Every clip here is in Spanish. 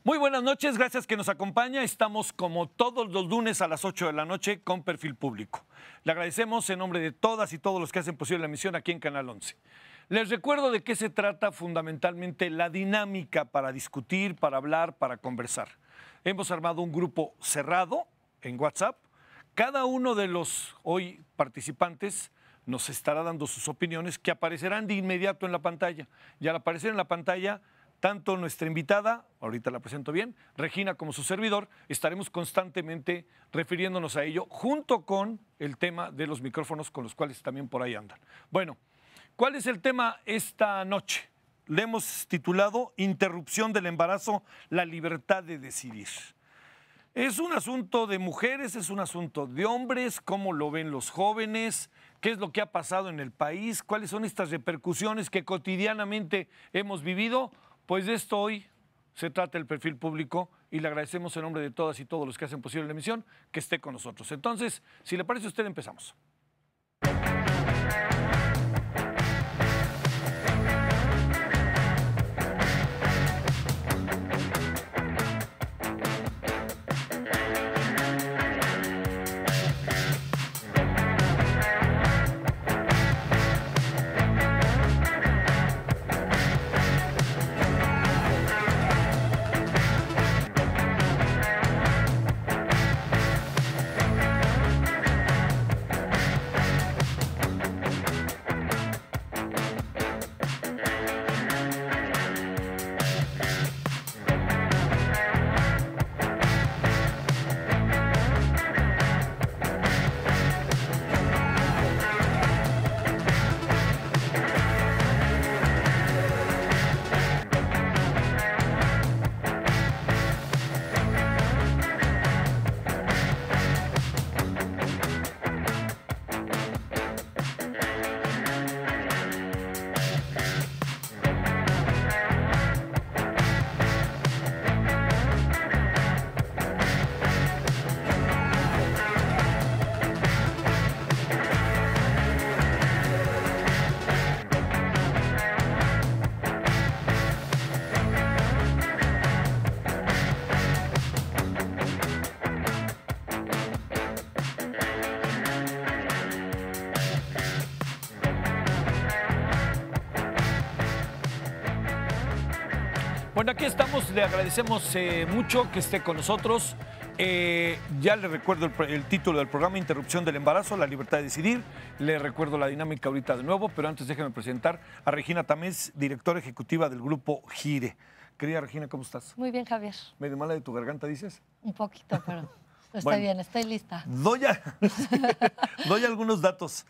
Muy buenas noches, gracias que nos acompaña. Estamos como todos los lunes a las 8 de la noche con Perfil Público. Le agradecemos en nombre de todas y todos los que hacen posible la emisión aquí en Canal 11. Les recuerdo de qué se trata fundamentalmente la dinámica para discutir, para hablar, para conversar. Hemos armado un grupo cerrado en WhatsApp. Cada uno de los hoy participantes nos estará dando sus opiniones que aparecerán de inmediato en la pantalla. Y al aparecer en la pantalla, tanto nuestra invitada, ahorita la presento bien, Regina, como su servidor, estaremos constantemente refiriéndonos a ello, junto con el tema de los micrófonos con los cuales también por ahí andan. Bueno, ¿cuál es el tema esta noche? Le hemos titulado Interrupción del embarazo, la libertad de decidir. Es un asunto de mujeres, es un asunto de hombres, cómo lo ven los jóvenes, qué es lo que ha pasado en el país, cuáles son estas repercusiones que cotidianamente hemos vivido. Pues de esto hoy se trata el Perfil Público y le agradecemos en nombre de todas y todos los que hacen posible la emisión que esté con nosotros. Entonces, si le parece a usted, empezamos. Bueno, aquí estamos, le agradecemos mucho que esté con nosotros. Ya le recuerdo el título del programa, Interrupción del embarazo, la libertad de decidir. Le recuerdo la dinámica ahorita de nuevo, pero antes déjeme presentar a Regina Tamés, directora ejecutiva del grupo Gire. Querida Regina, ¿cómo estás? Muy bien, Javier. ¿Medio mala de tu garganta, dices? Un poquito, pero está Bueno, bien, estoy lista. Doy algunos datos.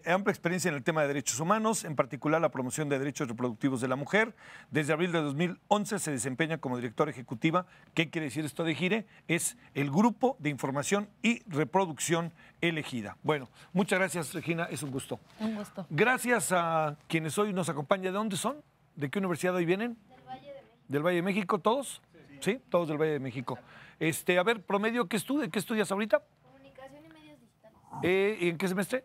Amplia experiencia en el tema de derechos humanos, en particular la promoción de derechos reproductivos de la mujer. Desde abril de 2011 se desempeña como directora ejecutiva. ¿Qué quiere decir esto de Gire? Es el Grupo de Información y Reproducción Elegida. Bueno, muchas gracias, Regina, es un gusto. Un gusto. Gracias a quienes hoy nos acompañan. ¿De dónde son? ¿De qué universidad hoy vienen? Del Valle de México. ¿Del Valle de México todos? Sí, todos del Valle de México. A ver, promedio, ¿qué estudias ahorita? Comunicación y medios digitales. ¿Y en qué semestre?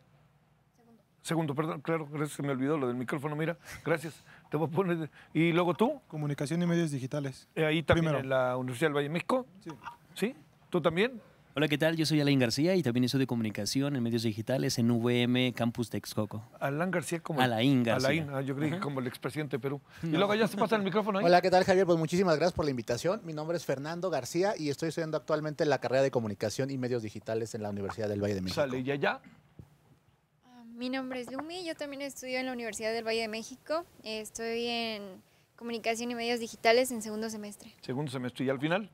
Segundo. Segundo, perdón, claro, gracias, se me olvidó lo del micrófono, mira, gracias. Te voy a poner. ¿Y luego tú? Comunicación y medios digitales. Ahí también Primero. en la Universidad del Valle de México. Sí. ¿Sí? ¿Tú también? Hola, ¿qué tal? Yo soy Alain García y también estudio comunicación en medios digitales en UVM Campus Texcoco. Alain García como... Alain García. Alain, yo creí que como el expresidente de Perú. Y luego ya se pasa el micrófono ahí. Hola, ¿qué tal, Javier? Pues muchísimas gracias por la invitación. Mi nombre es Fernando García y estoy estudiando actualmente la carrera de Comunicación y Medios Digitales en la Universidad del Valle de México. Sale, y allá. Mi nombre es Lumi, yo también estudio en la Universidad del Valle de México. Estoy en Comunicación y Medios Digitales en segundo semestre. Segundo semestre. ¿Y al final?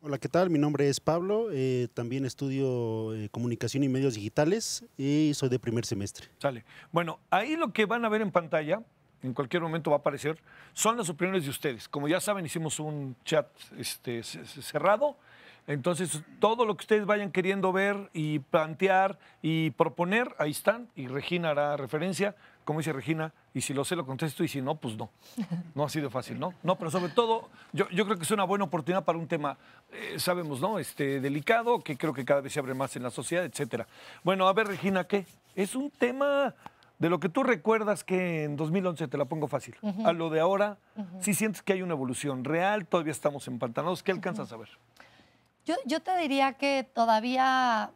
Hola, ¿qué tal? Mi nombre es Pablo, también estudio Comunicación y Medios Digitales y soy de primer semestre. Sale. Bueno, ahí lo que van a ver en pantalla, en cualquier momento va a aparecer, son las opiniones de ustedes. Como ya saben, hicimos un chat cerrado. Entonces, todo lo que ustedes vayan queriendo ver y plantear y proponer, ahí están. Y Regina hará referencia, como dice Regina, y si lo sé lo contesto y si no, pues no. No ha sido fácil, ¿no? No, pero sobre todo, yo creo que es una buena oportunidad para un tema, sabemos, ¿no? Delicado, que creo que cada vez se abre más en la sociedad, etcétera. Bueno, a ver, Regina, ¿qué? Es un tema De lo que tú recuerdas que en 2011, te la pongo fácil, a lo de ahora, sí sientes que hay una evolución real, todavía estamos empantanados. ¿Qué alcanzas a ver? Yo te diría que todavía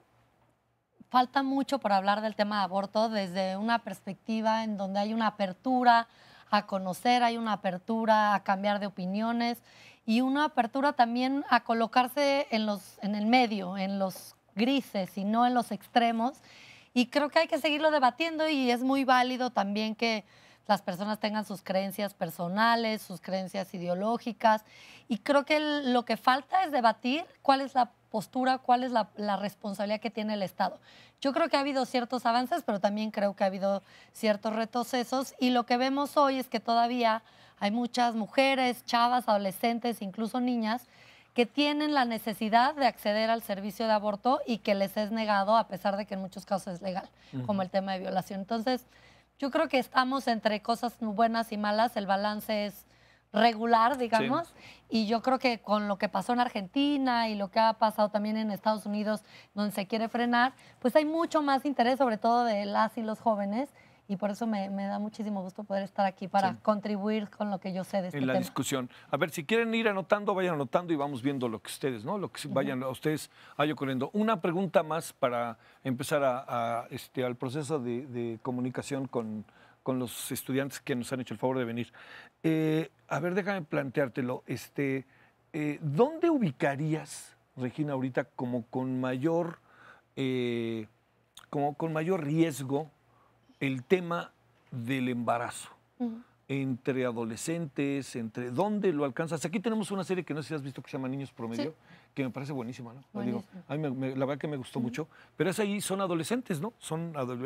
falta mucho por hablar del tema de aborto desde una perspectiva en donde hay una apertura a conocer, hay una apertura a cambiar de opiniones y una apertura también a colocarse en el medio, en los grises y no en los extremos. Y creo que hay que seguirlo debatiendo y es muy válido también que las personas tengan sus creencias personales, sus creencias ideológicas. Y creo que lo que falta es debatir cuál es la postura, cuál es la responsabilidad que tiene el Estado. Yo creo que ha habido ciertos avances, pero también creo que ha habido ciertos retrocesos. Y lo que vemos hoy es que todavía hay muchas mujeres, chavas, adolescentes, incluso niñas, que tienen la necesidad de acceder al servicio de aborto y que les es negado, a pesar de que en muchos casos es legal, como el tema de violación. Entonces, yo creo que estamos entre cosas buenas y malas, el balance es regular, digamos, y yo creo que con lo que pasó en Argentina y lo que ha pasado también en Estados Unidos, donde se quiere frenar, pues hay mucho más interés, sobre todo de las y los jóvenes, y por eso me da muchísimo gusto poder estar aquí para contribuir con lo que yo sé de este en la tema. discusión. A ver, si quieren ir anotando, vayan anotando y vamos viendo lo que ustedes, ¿no? Lo que vayan a ustedes ocurriendo. Una pregunta más para empezar al proceso de comunicación con los estudiantes que nos han hecho el favor de venir. A ver, déjame planteártelo. ¿Dónde ubicarías, Regina, ahorita como con mayor riesgo el tema del embarazo entre adolescentes, ¿dónde lo alcanzas? Aquí tenemos una serie que no sé si has visto que se llama Niños Promedio, que me parece buenísima, ¿no? Digo, a mí la verdad que me gustó mucho, pero ahí son adolescentes, ¿no?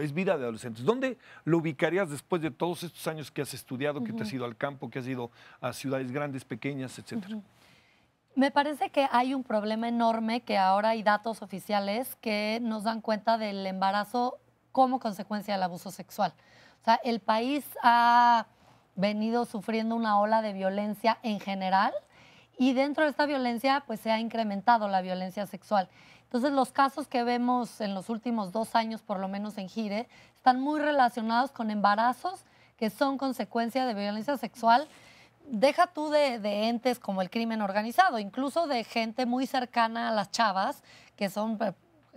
Es vida de adolescentes. ¿Dónde lo ubicarías después de todos estos años que has estudiado, que te has ido al campo, que has ido a ciudades grandes, pequeñas, etcétera? Me parece que hay un problema enorme, que ahora hay datos oficiales que nos dan cuenta del embarazo como consecuencia del abuso sexual. O sea, el país ha venido sufriendo una ola de violencia en general y dentro de esta violencia pues se ha incrementado la violencia sexual. Entonces los casos que vemos en los últimos 2 años, por lo menos en Gire, están muy relacionados con embarazos que son consecuencia de violencia sexual. Deja tú de entes como el crimen organizado, incluso de gente muy cercana a las chavas, que son,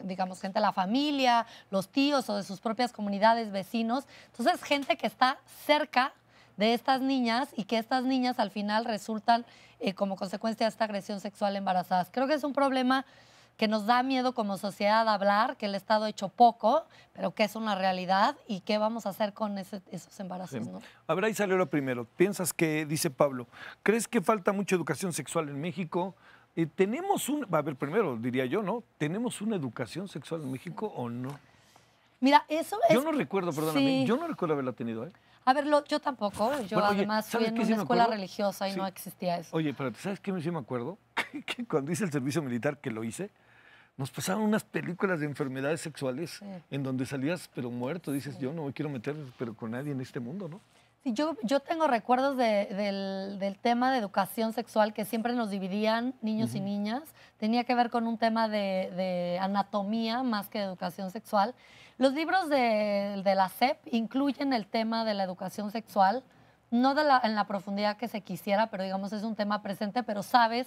digamos, gente de la familia, los tíos o de sus propias comunidades, vecinos. Entonces, gente que está cerca de estas niñas y que estas niñas al final resultan como consecuencia de esta agresión sexual embarazadas. Creo que es un problema que nos da miedo como sociedad hablar, que el Estado ha hecho poco, pero que es una realidad y qué vamos a hacer con esos embarazos, ¿no? A ver, ahí salió lo primero. ¿Piensas que, dice Pablo, crees que falta mucha educación sexual en México? A ver, primero diría yo, ¿no? ¿Tenemos una educación sexual en México o no? Mira, eso es... Yo no recuerdo, perdóname, yo no recuerdo haberla tenido, ¿eh? A ver, yo tampoco. Yo Bueno, oye, además fui ¿sabes en qué sí una me escuela acuerdo? religiosa y Sí. no existía eso. Oye, pero ¿sabes qué sí me acuerdo? Que cuando hice el servicio militar, que lo hice, nos pasaron unas películas de enfermedades sexuales en donde salías pero muerto. Dices, yo no me quiero meter pero con nadie en este mundo, ¿no? Sí, yo tengo recuerdos del tema de educación sexual que siempre nos dividían niños y niñas. Tenía que ver con un tema de anatomía más que de educación sexual. Los libros de la SEP incluyen el tema de la educación sexual, no en la profundidad que se quisiera, pero digamos es un tema presente, pero sabes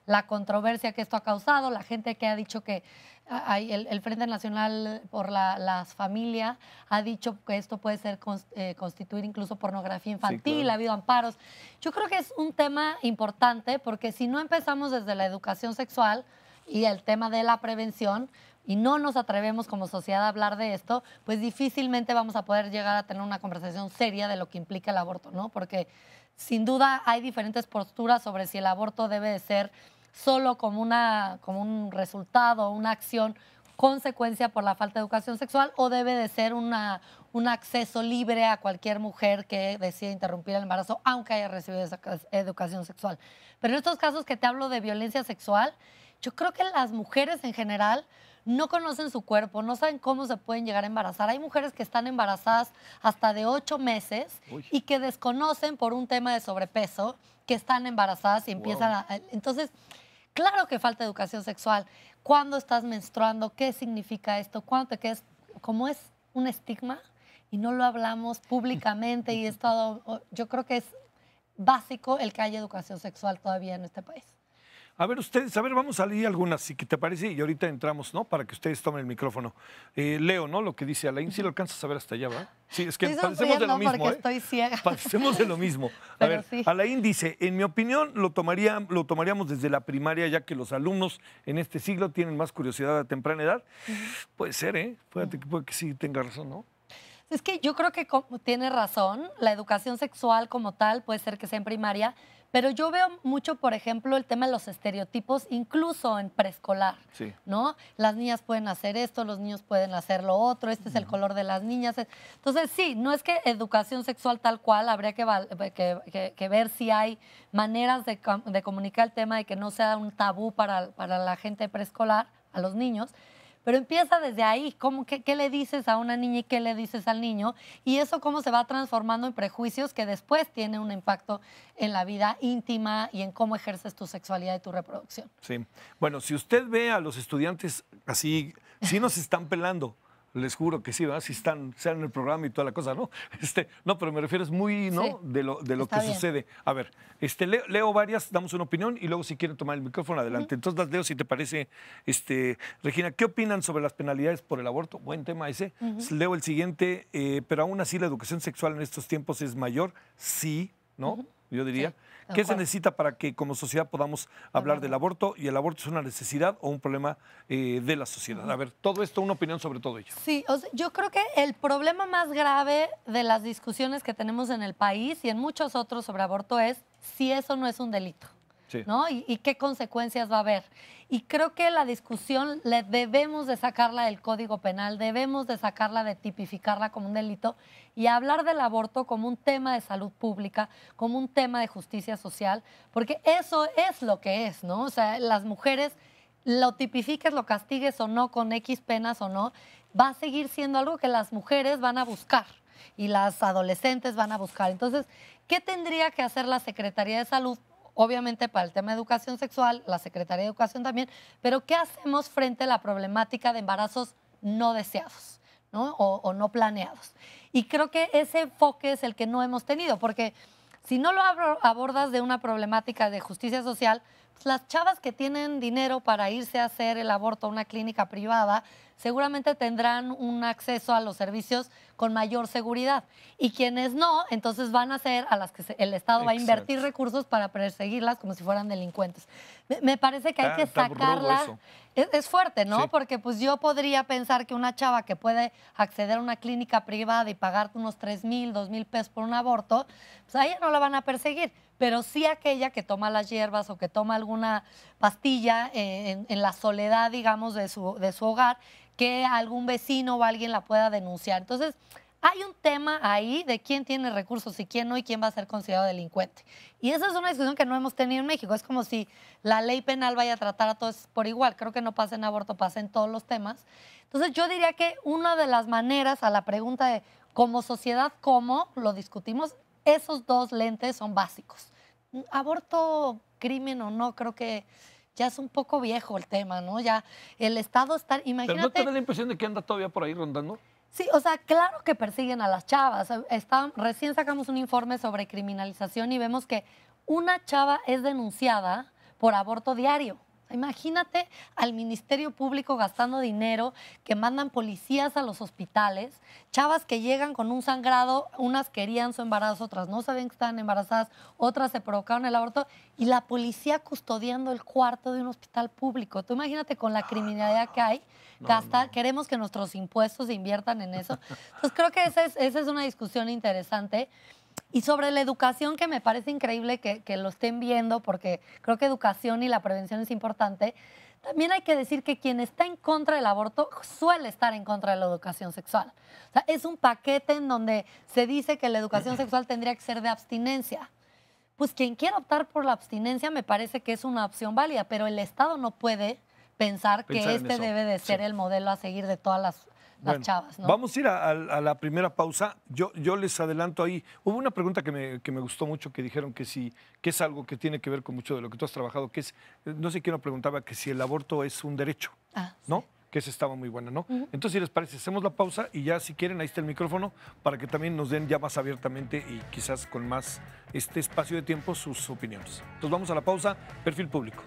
la controversia que esto ha causado, la gente que ha dicho que el Frente Nacional por las Familias ha dicho que esto puede ser constituir incluso pornografía infantil, Sí, claro. ha habido amparos. Yo creo que es un tema importante porque si no empezamos desde la educación sexual y el tema de la prevención y no nos atrevemos como sociedad a hablar de esto, pues difícilmente vamos a poder llegar a tener una conversación seria de lo que implica el aborto, ¿no? Porque sin duda hay diferentes posturas sobre si el aborto debe de ser solo como un resultado, una acción consecuencia por la falta de educación sexual o debe de ser un acceso libre a cualquier mujer que decida interrumpir el embarazo aunque haya recibido esa educación sexual. Pero en estos casos que te hablo de violencia sexual, yo creo que las mujeres en general no conocen su cuerpo, no saben cómo se pueden llegar a embarazar. Hay mujeres que están embarazadas hasta de 8 meses y que desconocen por un tema de sobrepeso que están embarazadas y empiezan Entonces, claro que falta educación sexual. ¿Cuándo estás menstruando? ¿Qué significa esto? ¿Cuándo te quedas? Como es un estigma y no lo hablamos públicamente y es todo, yo creo que es básico el que haya educación sexual todavía en este país. A ver, ustedes, vamos a leer algunas, si te parece, y ahorita entramos, ¿no? Para que ustedes tomen el micrófono. Leo, ¿no? Lo que dice Alain, sí lo alcanzas a ver hasta allá, ¿verdad? Sí, es que Estoy padecemos de lo mismo, porque estoy ciega. Padecemos de lo mismo. A Pero ver, sí. Alain dice, en mi opinión, lo tomaríamos desde la primaria, ya que los alumnos en este siglo tienen más curiosidad a temprana edad. Puede ser, ¿eh? Puede que sí tenga razón, ¿no? Es que yo creo que tiene razón, la educación sexual como tal puede ser que sea en primaria, pero yo veo mucho, por ejemplo, el tema de los estereotipos, incluso en preescolar, Sí. ¿no? Las niñas pueden hacer esto, los niños pueden hacer lo otro, este es el color de las niñas. Entonces, sí, no es que educación sexual tal cual, habría que ver si hay maneras de comunicar el tema y que no sea un tabú para la gente preescolar, a los niños. Pero empieza desde ahí, ¿qué le dices a una niña y qué le dices al niño? Y eso cómo se va transformando en prejuicios que después tiene un impacto en la vida íntima y en cómo ejerces tu sexualidad y tu reproducción. Sí. Bueno, si usted ve a los estudiantes así, sí nos están pelando. Les juro que sí, ¿verdad? Si están en el programa y toda la cosa, ¿no? No, pero me refiero, es muy, ¿no? Sí. De lo Está que bien. sucede. A ver, leo varias, damos una opinión y luego si quieren tomar el micrófono, adelante. Entonces las leo si te parece. Regina, ¿qué opinan sobre las penalidades por el aborto? Buen tema ese. Leo el siguiente, pero aún así la educación sexual en estos tiempos es mayor. Sí, ¿no? Yo diría. Sí, de ¿Qué se acuerdo. necesita para que como sociedad podamos hablar del aborto? ¿Y el aborto es una necesidad o un problema de la sociedad? A ver, todo esto, una opinión sobre todo ello. Sí, o sea, yo creo que el problema más grave de las discusiones que tenemos en el país y en muchos otros sobre aborto es si eso no es un delito. Sí. ¿No? Y qué consecuencias va a haber. Y creo que la discusión debemos de sacarla del Código Penal, debemos de sacarla de tipificarla como un delito y hablar del aborto como un tema de salud pública, como un tema de justicia social, porque eso es lo que es, ¿no? O sea, las mujeres, lo tipifiques, lo castigues o no, con X penas o no, va a seguir siendo algo que las mujeres van a buscar y las adolescentes van a buscar. Entonces, ¿qué tendría que hacer la Secretaría de Salud? Obviamente para el tema de educación sexual, la Secretaría de Educación también, pero ¿qué hacemos frente a la problemática de embarazos no deseados, ¿no? O no planeados? Y creo que ese enfoque es el que no hemos tenido, porque si no lo abordas de una problemática de justicia social, pues las chavas que tienen dinero para irse a hacer el aborto a una clínica privada seguramente tendrán un acceso a los servicios con mayor seguridad. Y quienes no, entonces van a ser a las que el Estado va a invertir Exacto. recursos para perseguirlas como si fueran delincuentes. Me parece que hay que Está rudo sacarla. eso. Es fuerte, ¿no? Sí. Porque pues yo podría pensar que una chava que puede acceder a una clínica privada y pagarte unos 3,000, 2,000 pesos por un aborto, pues a ella no la van a perseguir. Pero sí aquella que toma las hierbas o que toma alguna pastilla en la soledad, digamos, de su hogar, que algún vecino o alguien la pueda denunciar. Entonces, hay un tema ahí de quién tiene recursos y quién no y quién va a ser considerado delincuente. Y esa es una discusión que no hemos tenido en México. Es como si la ley penal vaya a tratar a todos por igual. Creo que no pasa en aborto, pasa en todos los temas. Entonces, yo diría que una de las maneras a la pregunta de como sociedad, ¿cómo lo discutimos? Esos dos lentes son básicos. Aborto, crimen o no, creo que ya es un poco viejo el tema, ¿no? Ya el Estado está, imagínate. ¿Pero no te da la impresión de que anda todavía por ahí rondando? Sí, o sea, claro que persiguen a las chavas. Recién sacamos un informe sobre criminalización y vemos que una chava es denunciada por aborto diario. Imagínate al Ministerio Público gastando dinero, que mandan policías a los hospitales, chavas que llegan con un sangrado, unas querían su embarazo, otras no sabían que estaban embarazadas, otras se provocaron el aborto, y la policía custodiando el cuarto de un hospital público. Tú imagínate con la criminalidad que hay, queremos que nuestros impuestos se inviertan en eso. Entonces creo que esa es una discusión interesante. Y sobre la educación, que me parece increíble que lo estén viendo, porque creo que educación y la prevención es importante, también hay que decir que quien está en contra del aborto suele estar en contra de la educación sexual. O sea, es un paquete en donde se dice que la educación sexual tendría que ser de abstinencia. Pues quien quiera optar por la abstinencia me parece que es una opción válida, pero el Estado no puede pensar que En este eso. debe de ser Sí. el modelo a seguir de todas las Bueno, chavas, ¿no? Vamos a ir a la primera pausa. Yo les adelanto ahí. Hubo una pregunta que me gustó mucho, que dijeron que es algo que tiene que ver con mucho de lo que tú has trabajado, que es, no sé quién lo preguntaba, que si el aborto es un derecho, Ah, ¿no? sí. que esa estaba muy buena, ¿no? Entonces, si les parece, hacemos la pausa y ya si quieren, ahí está el micrófono para que también nos den ya más abiertamente y quizás con más espacio de tiempo sus opiniones. Entonces vamos a la pausa, perfil público.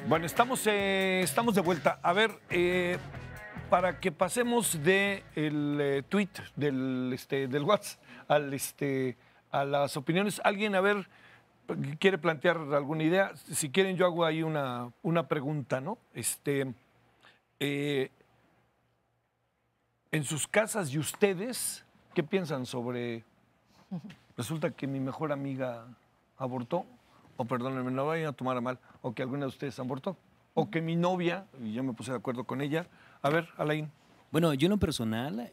Bueno, estamos de vuelta. A ver, para que pasemos del tweet, del WhatsApp, a las opiniones, alguien, a ver, quiere plantear alguna idea. Si quieren, yo hago ahí una pregunta, ¿no? En sus casas y ustedes, ¿qué piensan sobre? Resulta que mi mejor amiga abortó. O perdónenme, no vayan a tomar a mal, o que alguna de ustedes abortó, o que mi novia, y yo me puse de acuerdo con ella. A ver, Alain. Bueno, yo en lo personal,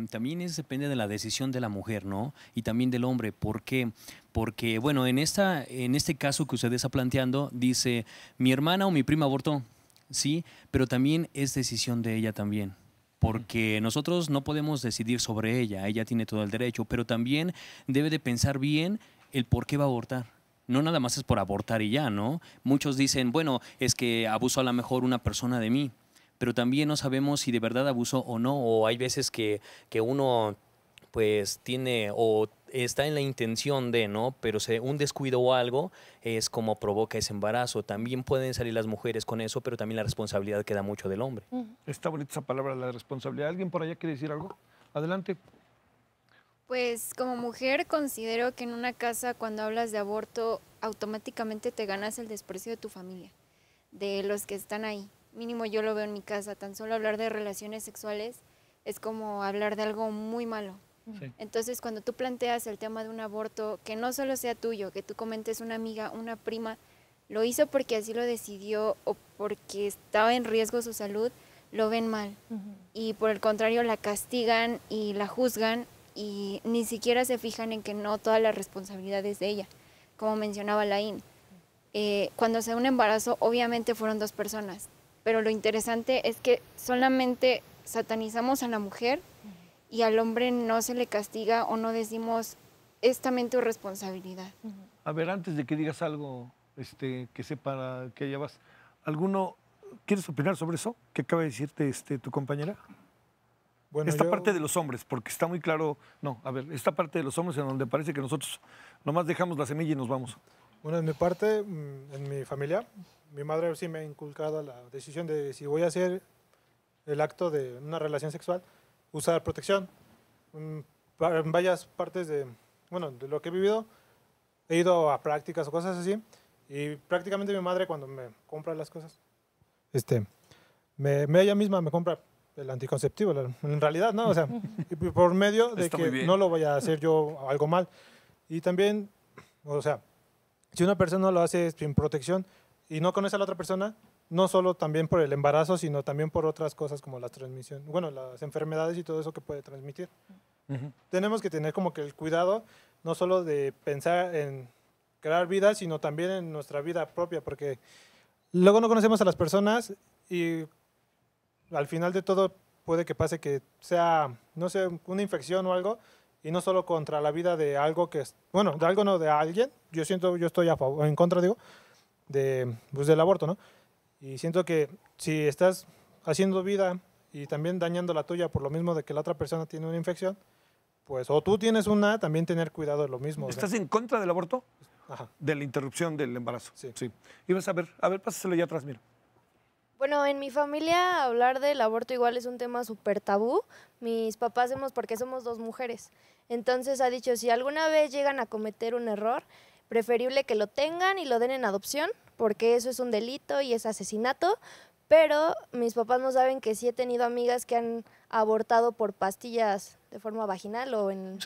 también depende de la decisión de la mujer, ¿no? Y también del hombre. ¿Por qué? Porque, bueno, en este caso que usted está planteando, dice, mi hermana o mi prima abortó, ¿sí? Pero también es decisión de ella también. Porque nosotros no podemos decidir sobre ella tiene todo el derecho, pero también debe de pensar bien el por qué va a abortar. No nada más es por abortar y ya, ¿no? Muchos dicen, bueno, es que abusó a lo mejor una persona de mí, pero también no sabemos si de verdad abusó o no, o hay veces que uno pues tiene o está en la intención de, ¿no? Pero un descuido o algo es como provoca ese embarazo. También pueden salir las mujeres con eso, pero también la responsabilidad queda mucho del hombre. Está bonita esa palabra, la responsabilidad. ¿Alguien por allá quiere decir algo? Adelante. Pues como mujer considero que en una casa cuando hablas de aborto automáticamente te ganas el desprecio de tu familia, de los que están ahí. Mínimo yo lo veo en mi casa, tan solo hablar de relaciones sexuales es como hablar de algo muy malo. Sí. Entonces cuando tú planteas el tema de un aborto, que no solo sea tuyo, que tú comentes una amiga, una prima, lo hizo porque así lo decidió o porque estaba en riesgo su salud, lo ven mal. Y por el contrario la castigan y la juzgan y ni siquiera se fijan en que no toda la responsabilidad es de ella, como mencionaba Laín. Cuando se da un embarazo, obviamente fueron 2 personas, pero lo interesante es que solamente satanizamos a la mujer y al hombre no se le castiga o no decimos, es también tu responsabilidad. A ver, antes de que digas algo que sepa que ya vas, ¿alguno quieres opinar sobre eso que acaba de decirte tu compañera? Bueno, Esta parte de los hombres, porque está muy claro, no, a ver, esta parte de los hombres en donde parece que nosotros nomás dejamos la semilla y nos vamos. Bueno, en mi parte, en mi familia, mi madre sí me ha inculcado la decisión de si voy a hacer el acto de una relación sexual, usar protección. En varias partes de lo que he vivido, he ido a prácticas o cosas así, y prácticamente mi madre cuando me compra las cosas, ella misma me compra el anticonceptivo, en realidad, ¿no? O sea, y por medio de que no lo vaya a hacer yo algo mal. Y también, o sea, si una persona lo hace sin protección y no conoce a la otra persona, no solo también por el embarazo, sino también por otras cosas como las transmisiones, las enfermedades y todo eso que puede transmitir. Tenemos que tener como que el cuidado, no solo de pensar en crear vida, sino también en nuestra vida propia, porque luego no conocemos a las personas y al final de todo puede que pase que sea, no sé, una infección o algo, y no solo contra la vida de algo que es, de algo no, de alguien. Yo estoy a favor, en contra, digo, del aborto, ¿no? Y siento que si estás haciendo vida y también dañando la tuya por lo mismo de que la otra persona tiene una infección, pues o tú tienes una, también tener cuidado de lo mismo. ¿Estás en contra del aborto? Ajá. De la interrupción del embarazo. Sí. Y vas a ver, pásaselo ya atrás, mira. Bueno, en mi familia hablar del aborto igual es un tema súper tabú. Mis papás porque somos 2 mujeres. Entonces ha dicho, si alguna vez llegan a cometer un error, preferible que lo tengan y lo den en adopción, porque eso es un delito y es asesinato. Pero mis papás no saben que sí he tenido amigas que han abortado por pastillas de forma vaginal o en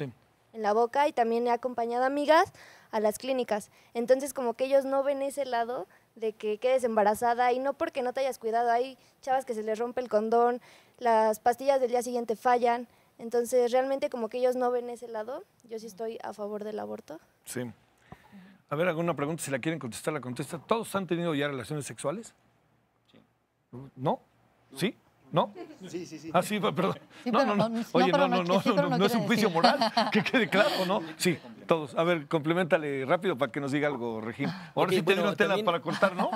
la boca, y también he acompañado amigas a las clínicas. Entonces como que ellos no ven ese lado de que quedes embarazada, y no porque no te hayas cuidado. Hay chavas que se les rompe el condón, las pastillas del día siguiente fallan. Entonces, realmente como que ellos no ven ese lado, yo sí estoy a favor del aborto. Sí. A ver, alguna pregunta, si la quieren contestar, la contesta. ¿Todos han tenido ya relaciones sexuales? Sí. ¿No? ¿Sí? ¿No? Sí, sí, sí. Ah, sí, perdón. Sí, No, pero no, no. Oye, no es un juicio moral. Que quede claro, ¿no? Sí, todos. A ver, compleméntale rápido para que nos diga algo, Regina. Ahora sí te dieron tela para cortar, ¿no?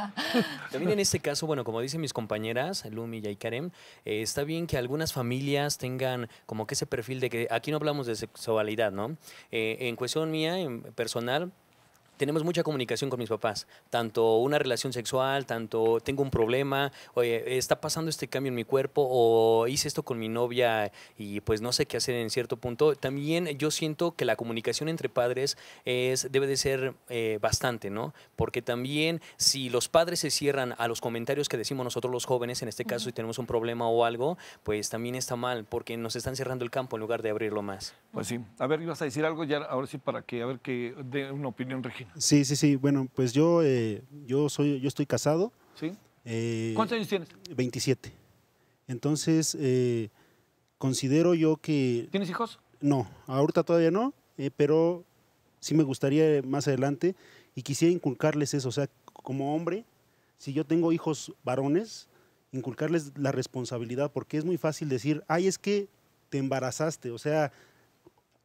También en este caso, bueno, como dicen mis compañeras, Lumi y Karem, está bien que algunas familias tengan como que ese perfil de que aquí no hablamos de sexualidad, ¿no? En cuestión mía, en personal, tenemos mucha comunicación con mis papás, tanto una relación sexual, tanto tengo un problema, oye, está pasando este cambio en mi cuerpo o hice esto con mi novia y pues no sé qué hacer en cierto punto. También yo siento que la comunicación entre padres debe de ser bastante, ¿no? Porque también si los padres se cierran a los comentarios que decimos nosotros los jóvenes, en este caso si tenemos un problema o algo, pues también está mal porque nos están cerrando el campo en lugar de abrirlo más. Pues sí. A ver, ibas a decir algo ya, ahora sí, para que, a ver, que dé una opinión, Regina. Sí, sí, sí. Bueno, pues yo estoy casado. ¿Sí? ¿Cuántos años tienes? 27. Entonces, considero yo que... ¿Tienes hijos? No, ahorita todavía no, pero sí me gustaría más adelante y quisiera inculcarles eso. O sea, como hombre, si yo tengo hijos varones, inculcarles la responsabilidad, porque es muy fácil decir, ay, es que te embarazaste, o sea...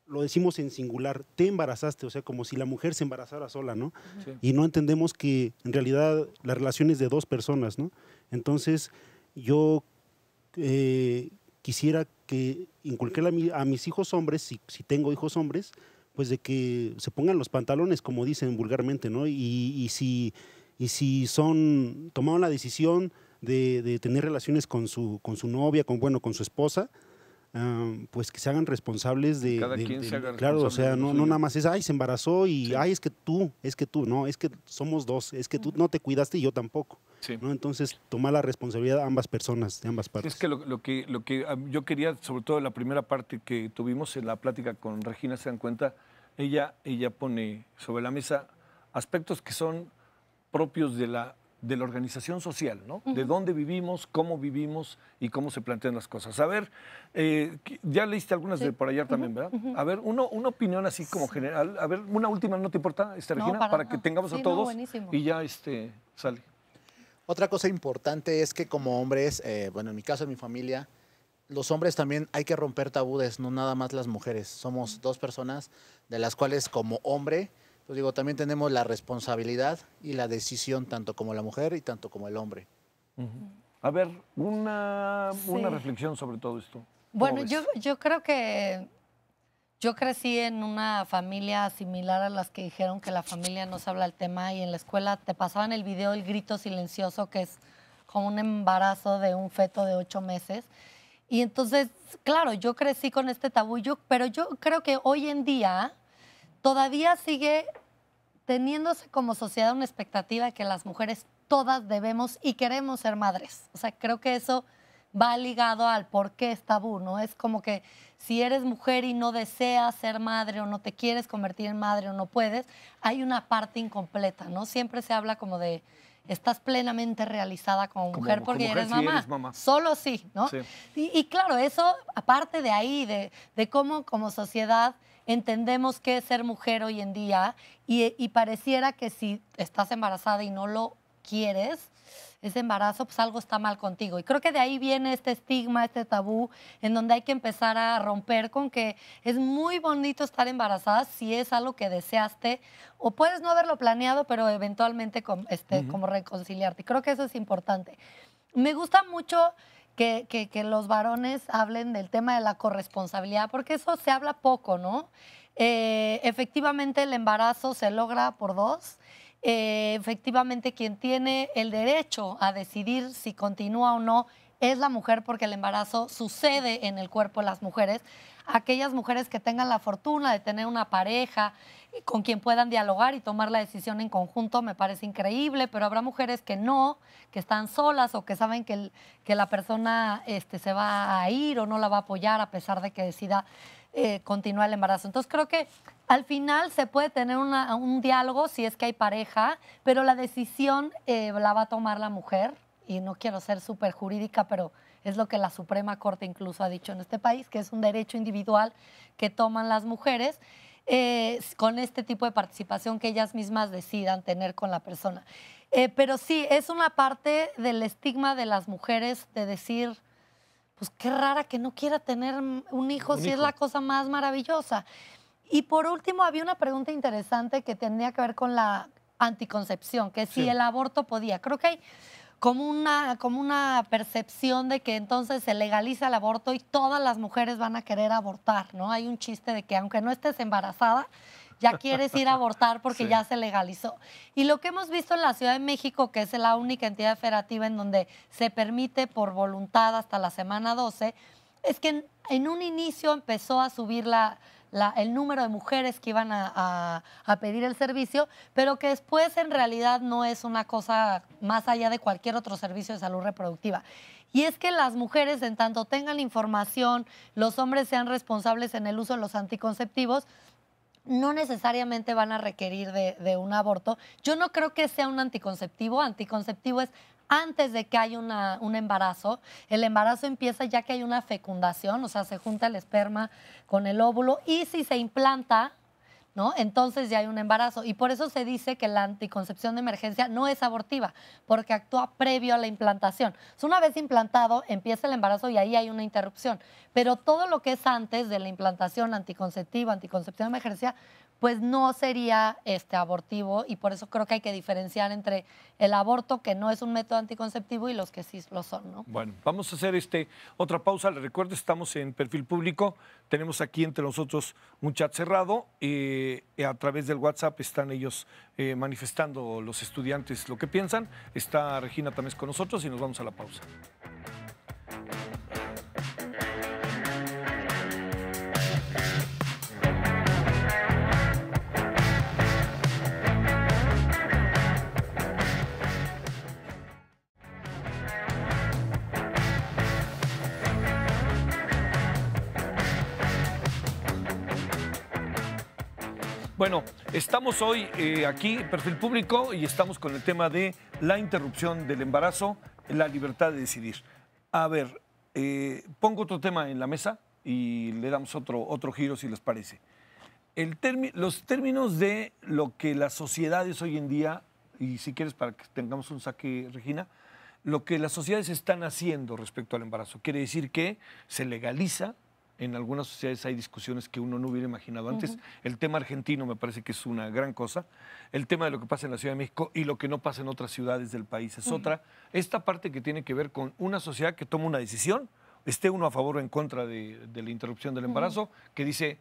Lo decimos en singular, te embarazaste, o sea, como si la mujer se embarazara sola, ¿no? Sí. Y no entendemos que en realidad la relación es de dos personas, ¿no? Entonces, yo quisiera que inculqué a mis hijos hombres, si tengo hijos hombres, pues de que se pongan los pantalones, como dicen vulgarmente, ¿no? Y si tomaron la decisión de tener relaciones con su novia, con su esposa, pues que se hagan responsables de... Cada quien se haga responsable. Claro, o sea, no nada más es, ay, se embarazó y, sí, ay, es que tú, no, es que somos dos, es que tú no te cuidaste y yo tampoco. Sí. ¿No? Entonces, tomar la responsabilidad de ambas personas, de ambas partes. Es que lo que yo quería, sobre todo en la primera parte que tuvimos en la plática con Regina, se dan cuenta, ella pone sobre la mesa aspectos que son propios de la organización social, ¿no? De dónde vivimos, cómo vivimos y cómo se plantean las cosas. A ver, ya leíste algunas de por allá también, ¿verdad? A ver, una opinión así como general. A ver, una última, ¿no te importa, Regina? Para que tengamos a todos y ya sale. Otra cosa importante es que como hombres, bueno, en mi caso, en mi familia, los hombres también hay que romper tabúes, no nada más las mujeres. Somos dos personas de las cuales como hombre... Pues digo, también tenemos la responsabilidad y la decisión, tanto como la mujer y tanto como el hombre. A ver, una reflexión sobre todo esto. Bueno, yo creo que yo crecí en una familia similar a las que dijeron que la familia no se habla del tema y en la escuela te pasaban el video del grito silencioso, que es como un embarazo de un feto de 8 meses. Y entonces, claro, yo crecí con este tabú, pero yo creo que hoy en día... todavía sigue teniéndose como sociedad una expectativa de que las mujeres todas debemos y queremos ser madres. O sea, creo que eso va ligado al por qué es tabú, ¿no? Es como que si eres mujer y no deseas ser madre o no te quieres convertir en madre o no puedes, hay una parte incompleta, ¿no? Siempre se habla como de estás plenamente realizada como mujer porque eres mamá. Sí eres mamá. Solo sí, ¿no? Sí. Y claro, eso, aparte de ahí, de cómo como sociedad entendemos qué es ser mujer hoy en día y pareciera que si estás embarazada y no lo quieres, ese embarazo, pues algo está mal contigo. Y creo que de ahí viene este estigma, este tabú, en donde hay que empezar a romper con que es muy bonito estar embarazada si es algo que deseaste o puedes no haberlo planeado, pero eventualmente como reconciliarte. Creo que eso es importante. Me gusta mucho que los varones hablen del tema de la corresponsabilidad, porque eso se habla poco, ¿no? Efectivamente, el embarazo se logra por dos. Efectivamente, quien tiene el derecho a decidir si continúa o no es la mujer, porque el embarazo sucede en el cuerpo de las mujeres. Aquellas mujeres que tengan la fortuna de tener una pareja con quien puedan dialogar y tomar la decisión en conjunto me parece increíble, pero habrá mujeres que no, que están solas o que saben que la persona se va a ir o no la va a apoyar a pesar de que decida continuar el embarazo. Entonces creo que al final se puede tener un diálogo si es que hay pareja, pero la decisión la va a tomar la mujer, y no quiero ser súper jurídica, pero Es lo que la Suprema Corte incluso ha dicho en este país, que es un derecho individual que toman las mujeres con este tipo de participación que ellas mismas decidan tener con la persona. Pero sí, es una parte del estigma de las mujeres de decir, pues qué rara que no quiera tener un hijo si es la cosa más maravillosa. Y por último, había una pregunta interesante que tenía que ver con la anticoncepción, que si el aborto podía. Creo que hay como una percepción de que entonces se legaliza el aborto y todas las mujeres van a querer abortar, ¿no? Hay un chiste de que aunque no estés embarazada, ya quieres ir a abortar porque ya se legalizó. Y lo que hemos visto en la Ciudad de México, que es la única entidad federativa en donde se permite por voluntad hasta la semana 12, es que en un inicio empezó a subir el número de mujeres que iban a pedir el servicio, pero que después en realidad no es una cosa más allá de cualquier otro servicio de salud reproductiva. Y es que las mujeres, en tanto tengan información, los hombres sean responsables en el uso de los anticonceptivos, no necesariamente van a requerir de un aborto. Yo no creo que sea un anticonceptivo. Anticonceptivo es antes de que haya un embarazo. El embarazo empieza ya que hay una fecundación, o sea, se junta el esperma con el óvulo y si se implanta, ¿no? Entonces ya hay un embarazo. Y por eso se dice que la anticoncepción de emergencia no es abortiva, porque actúa previo a la implantación. Una vez implantado, empieza el embarazo y ahí hay una interrupción. Pero todo lo que es antes de la implantación anticonceptiva, anticoncepción de emergencia, pues no sería abortivo, y por eso creo que hay que diferenciar entre el aborto, que no es un método anticonceptivo, y los que sí lo son, ¿no? Bueno, vamos a hacer otra pausa. Les recuerdo, estamos en Perfil Público. Tenemos aquí entre nosotros un chat cerrado. A través del WhatsApp están ellos manifestando los estudiantes lo que piensan. Está Regina Tamés con nosotros y nos vamos a la pausa. Bueno, estamos hoy aquí en Perfil Público y estamos con el tema de la interrupción del embarazo, la libertad de decidir. A ver, pongo otro tema en la mesa y le damos otro giro si les parece. Los términos de lo que las sociedades hoy en día, y si quieres para que tengamos un saque, Regina, lo que las sociedades están haciendo respecto al embarazo. Quiere decir que se legaliza. En algunas sociedades hay discusiones que uno no hubiera imaginado antes. El tema argentino me parece que es una gran cosa. El tema de lo que pasa en la Ciudad de México y lo que no pasa en otras ciudades del país es otra. Esta parte que tiene que ver con una sociedad que toma una decisión, esté uno a favor o en contra de la interrupción del embarazo, que dice,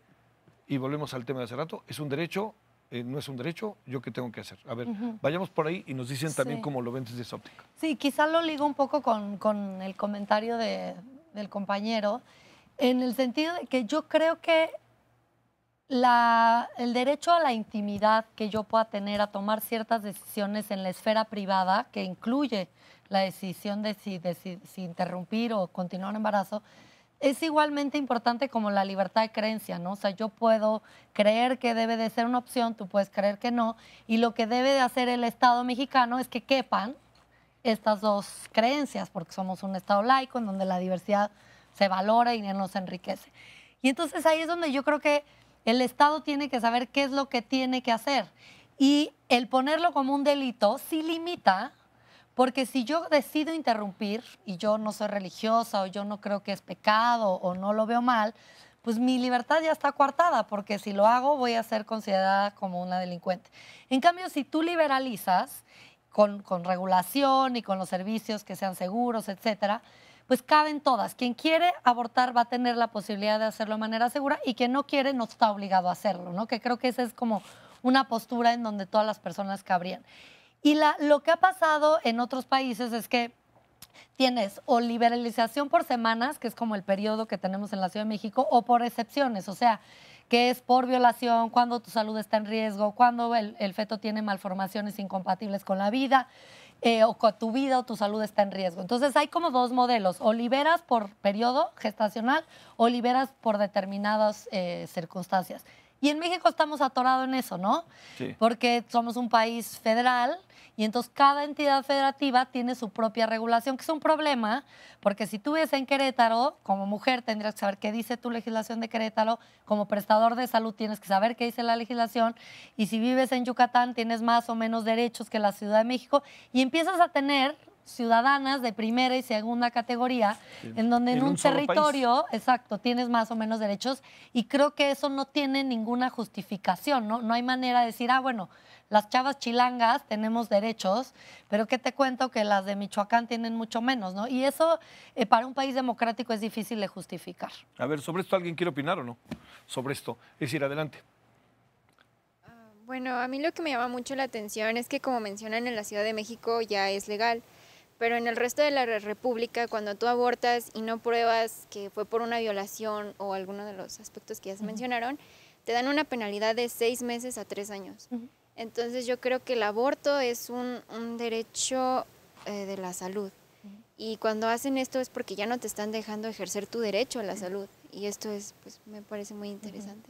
y volvemos al tema de hace rato, ¿es un derecho? ¿No es un derecho? ¿Yo qué tengo que hacer? A ver, vayamos por ahí y nos dicen también cómo lo ven desde esa óptica. Sí, quizá lo ligo un poco con el comentario del compañero, en el sentido de que yo creo que el derecho a la intimidad que yo pueda tener a tomar ciertas decisiones en la esfera privada, que incluye la decisión de si interrumpir o continuar un embarazo, es igualmente importante como la libertad de creencia, ¿no? O sea, yo puedo creer que debe de ser una opción, tú puedes creer que no, y lo que debe de hacer el Estado mexicano es que quepan estas dos creencias, porque somos un Estado laico en donde la diversidad se valora y nos enriquece. Y entonces ahí es donde yo creo que el Estado tiene que saber qué es lo que tiene que hacer. Y el ponerlo como un delito sí limita, porque si yo decido interrumpir y yo no soy religiosa o yo no creo que es pecado o no lo veo mal, pues mi libertad ya está coartada, porque si lo hago voy a ser considerada como una delincuente. En cambio, si tú liberalizas con regulación y con los servicios que sean seguros, etcétera, pues caben todas. Quien quiere abortar va a tener la posibilidad de hacerlo de manera segura y quien no quiere no está obligado a hacerlo, ¿no? Que creo que esa es como una postura en donde todas las personas cabrían. Y lo que ha pasado en otros países es que tienes o liberalización por semanas, que es como el periodo que tenemos en la Ciudad de México, o por excepciones, o sea, que es por violación, cuando tu salud está en riesgo, cuando el feto tiene malformaciones incompatibles con la vida, o con tu vida o tu salud está en riesgo. Entonces hay como dos modelos, o liberas por periodo gestacional o liberas por determinadas circunstancias. Y en México estamos atorados en eso, ¿no? Sí. Porque somos un país federal y entonces cada entidad federativa tiene su propia regulación, que es un problema, porque si tú vives en Querétaro, como mujer tendrías que saber qué dice tu legislación de Querétaro, como prestador de salud tienes que saber qué dice la legislación, y si vives en Yucatán tienes más o menos derechos que la Ciudad de México, y empiezas a tener ciudadanas de primera y segunda categoría, en donde en un territorio, exacto, tienes más o menos derechos, y creo que eso no tiene ninguna justificación, ¿no? No hay manera de decir, bueno, las chavas chilangas tenemos derechos, pero ¿qué te cuento? Que las de Michoacán tienen mucho menos, ¿no? Y eso para un país democrático es difícil de justificar. A ver, ¿sobre esto alguien quiere opinar o no? Sobre esto. Es decir, adelante. Bueno, a mí lo que me llama mucho la atención es que, como mencionan, en la Ciudad de México ya es legal, pero en el resto de la República, cuando tú abortas y no pruebas que fue por una violación o alguno de los aspectos que ya se mencionaron, te dan una penalidad de 6 meses a 3 años. Entonces yo creo que el aborto es un derecho de la salud. Y cuando hacen esto es porque ya no te están dejando ejercer tu derecho a la salud. Y esto es, pues, me parece muy interesante.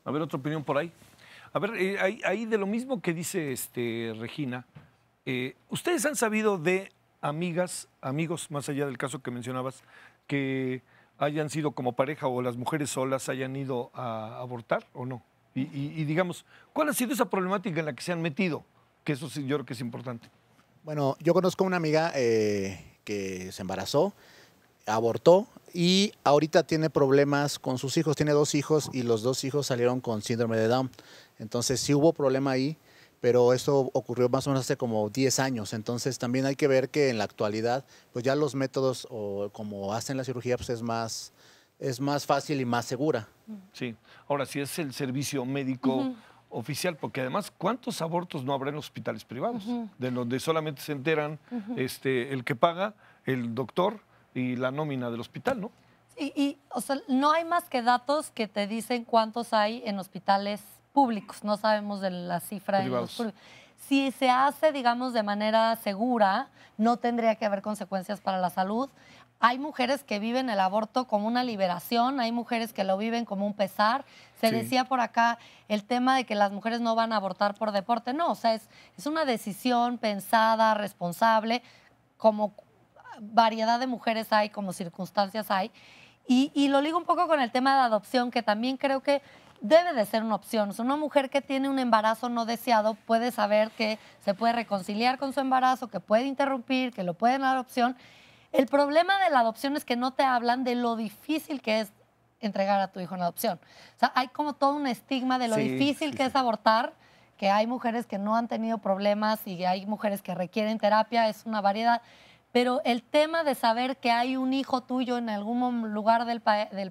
A ver, otra opinión por ahí. A ver, ahí de lo mismo que dice Regina, ¿ustedes han sabido de amigas, amigos, más allá del caso que mencionabas, que hayan sido como pareja o las mujeres solas hayan ido a abortar o no? Y digamos, ¿cuál ha sido esa problemática en la que se han metido? Que eso sí, yo creo que es importante. Bueno, yo conozco una amiga que se embarazó, abortó y ahorita tiene problemas con sus hijos. Tiene 2 hijos y los 2 hijos salieron con síndrome de Down. Entonces sí hubo problema ahí, pero eso ocurrió más o menos hace como 10 años. Entonces también hay que ver que en la actualidad, pues ya los métodos o como hacen la cirugía, pues es más fácil y más segura. Sí. Ahora, si es el servicio médico oficial, porque además, ¿cuántos abortos no habrá en hospitales privados? De donde solamente se enteran el que paga, el doctor y la nómina del hospital, ¿no? Y o sea, no hay más que datos que te dicen cuántos hay en hospitales públicos. No sabemos de la cifra de los públicos. Si se hace, digamos, de manera segura, no tendría que haber consecuencias para la salud. Hay mujeres que viven el aborto como una liberación, hay mujeres que lo viven como un pesar. Se decía por acá el tema de que las mujeres no van a abortar por deporte. No, o sea, es una decisión pensada, responsable, como variedad de mujeres hay, como circunstancias hay. Y lo ligo un poco con el tema de adopción, que también creo que debe de ser una opción. O sea, una mujer que tiene un embarazo no deseado puede saber que se puede reconciliar con su embarazo, que puede interrumpir, que lo puede dar adopción. El problema de la adopción es que no te hablan de lo difícil que es entregar a tu hijo en adopción. O sea, hay como todo un estigma de lo difícil que es abortar, que hay mujeres que no han tenido problemas y hay mujeres que requieren terapia, es una variedad. Pero el tema de saber que hay un hijo tuyo en algún lugar del